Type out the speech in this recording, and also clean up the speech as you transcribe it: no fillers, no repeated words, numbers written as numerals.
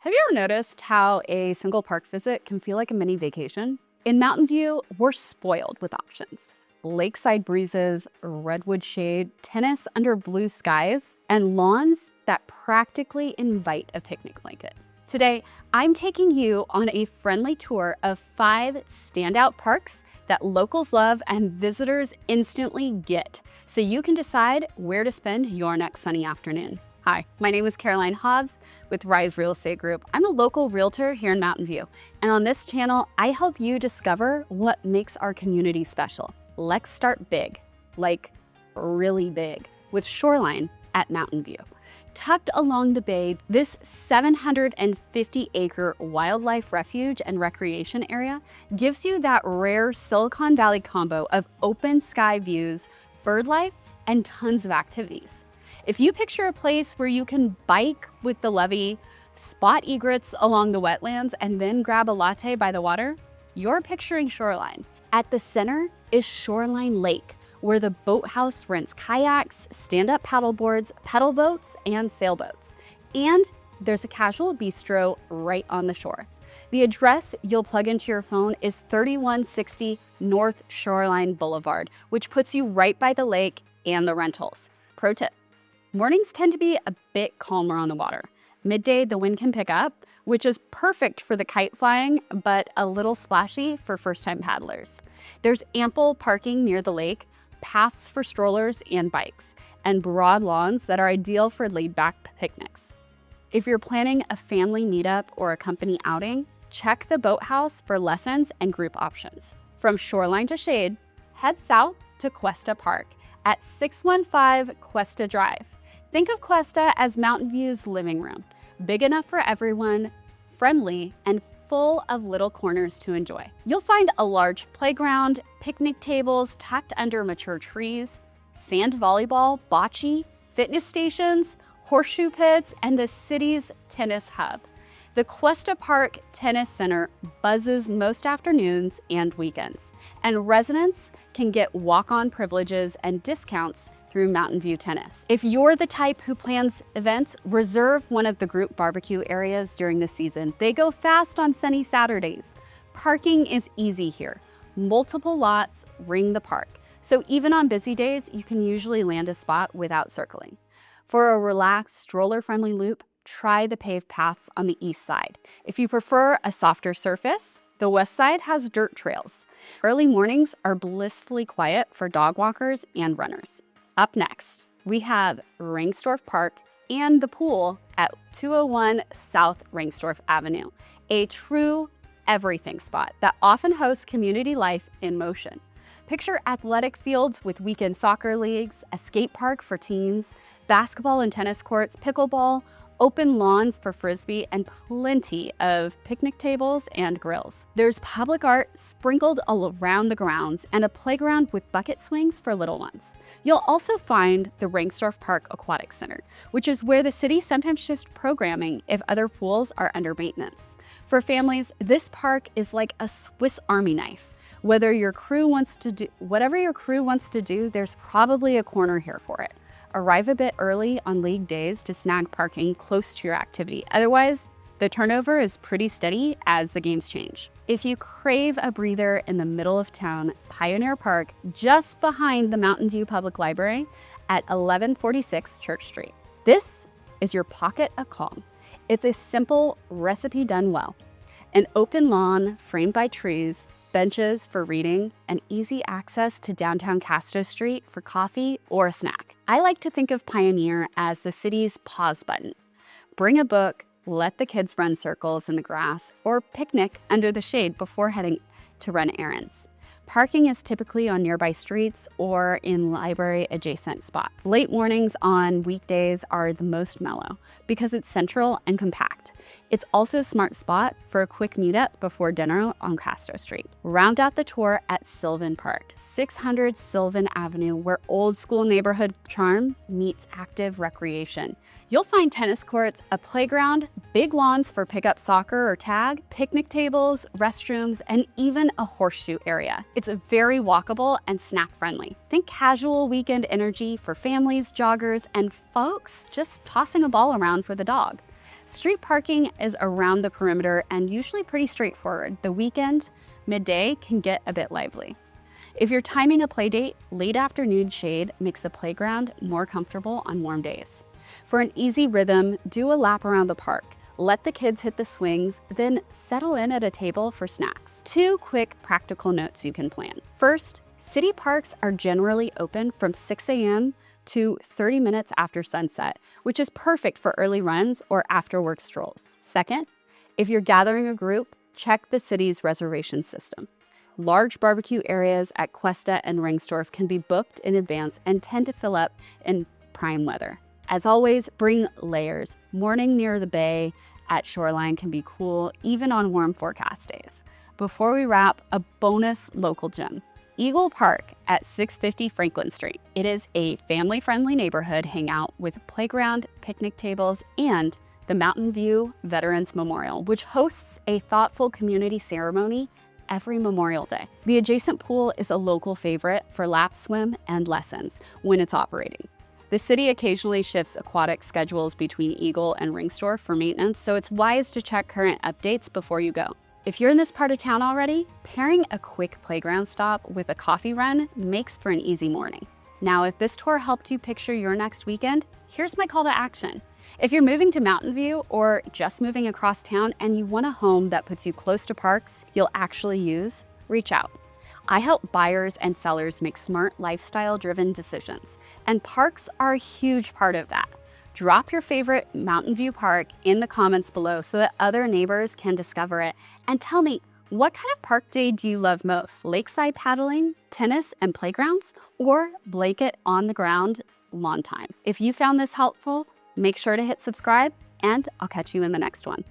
Have you ever noticed how a single park visit can feel like a mini vacation? In Mountain View, we're spoiled with options. Lakeside breezes, redwood shade, tennis under blue skies, and lawns that practically invite a picnic blanket. Today, I'm taking you on a friendly tour of 5 standout parks that locals love and visitors instantly get, so you can decide where to spend your next sunny afternoon. Hi, my name is Caroline Hobbs with Rise Real Estate Group. I'm a local realtor here in Mountain View, and on this channel, I help you discover what makes our community special. Let's start big, like really big, with Shoreline at Mountain View. Tucked along the bay, this 750-acre wildlife refuge and recreation area gives you that rare Silicon Valley combo of open sky views, bird life, and tons of activities. If you picture a place where you can bike with the levee, spot egrets along the wetlands, and then grab a latte by the water, you're picturing Shoreline. At the center is Shoreline Lake, where the boathouse rents kayaks, stand-up paddleboards, pedal boats, and sailboats. And there's a casual bistro right on the shore. The address you'll plug into your phone is 3160 North Shoreline Boulevard, which puts you right by the lake and the rentals. Pro tip: mornings tend to be a bit calmer on the water. Midday, the wind can pick up, which is perfect for the kite flying, but a little splashy for first-time paddlers. There's ample parking near the lake, paths for strollers and bikes, and broad lawns that are ideal for laid-back picnics. If you're planning a family meetup or a company outing, check the boathouse for lessons and group options. From Shoreline to Shade, head south to Cuesta Park at 615 Cuesta Drive. Think of Cuesta as Mountain View's living room, big enough for everyone, friendly, and full of little corners to enjoy. You'll find a large playground, picnic tables tucked under mature trees, sand volleyball, bocce, fitness stations, horseshoe pits, and the city's tennis hub. The Cuesta Park Tennis Center buzzes most afternoons and weekends, and residents can get walk-on privileges and discounts through Mountain View Tennis. If you're the type who plans events, reserve one of the group barbecue areas during the season. They go fast on sunny Saturdays. Parking is easy here. Multiple lots ring the park, so even on busy days, you can usually land a spot without circling. For a relaxed, stroller-friendly loop, try the paved paths on the east side. If you prefer a softer surface, the west side has dirt trails. Early mornings are blissfully quiet for dog walkers and runners. Up next, we have Rengstorff Park and the pool at 201 South Rengstorff Avenue, a true everything spot that often hosts community life in motion. Picture athletic fields with weekend soccer leagues, a skate park for teens, basketball and tennis courts, pickleball, open lawns for frisbee, and plenty of picnic tables and grills. There's public art sprinkled all around the grounds and a playground with bucket swings for little ones. You'll also find the Rengstorff Park Aquatics Center, which is where the city sometimes shifts programming if other pools are under maintenance. For families, this park is like a Swiss Army knife. Whatever your crew wants to do, there's probably a corner here for it. Arrive a bit early on league days to snag parking close to your activity. Otherwise, the turnover is pretty steady as the games change. If you crave a breather in the middle of town, Pioneer Park, just behind the Mountain View Public Library at 1146 Church Street. This is your pocket of calm. It's a simple recipe done well. An open lawn framed by trees, benches for reading, and easy access to downtown Castro Street for coffee or a snack. I like to think of Pioneer as the city's pause button. Bring a book, let the kids run circles in the grass, or picnic under the shade before heading to run errands. Parking is typically on nearby streets or in library-adjacent spots. Late mornings on weekdays are the most mellow because it's central and compact. It's also a smart spot for a quick meetup before dinner on Castro Street. Round out the tour at Sylvan Park, 600 Sylvan Avenue, where old school neighborhood charm meets active recreation. You'll find tennis courts, a playground, big lawns for pickup soccer or tag, picnic tables, restrooms, and even a horseshoe area. It's very walkable and snack-friendly. Think casual weekend energy for families, joggers, and folks just tossing a ball around for the dog. Street parking is around the perimeter and usually pretty straightforward. The weekend, midday can get a bit lively. If you're timing a play date, late afternoon shade makes the playground more comfortable on warm days. For an easy rhythm, do a lap around the park. Let the kids hit the swings, then settle in at a table for snacks. 2 quick practical notes you can plan. First, city parks are generally open from 6 a.m. to 30 minutes after sunset, which is perfect for early runs or after work strolls. Second, if you're gathering a group, check the city's reservation system. Large barbecue areas at Cuesta and Rengstorff can be booked in advance and tend to fill up in prime weather. As always, bring layers. Morning near the bay at Shoreline can be cool, even on warm forecast days. Before we wrap, a bonus local gem. Eagle Park at 650 Franklin Street. It is a family-friendly neighborhood hangout with a playground, picnic tables, and the Mountain View Veterans Memorial, which hosts a thoughtful community ceremony every Memorial Day. The adjacent pool is a local favorite for lap swim and lessons when it's operating. The city occasionally shifts aquatic schedules between Eagle and Rengstorff for maintenance, so it's wise to check current updates before you go. If you're in this part of town already, pairing a quick playground stop with a coffee run makes for an easy morning. Now, if this tour helped you picture your next weekend, here's my call to action. If you're moving to Mountain View or just moving across town and you want a home that puts you close to parks you'll actually use, reach out. I help buyers and sellers make smart, lifestyle-driven decisions, and parks are a huge part of that. Drop your favorite Mountain View park in the comments below so that other neighbors can discover it. And tell me, what kind of park day do you love most? Lakeside paddling, tennis and playgrounds, or blanket on the ground lawn time? If you found this helpful, make sure to hit subscribe, and I'll catch you in the next one.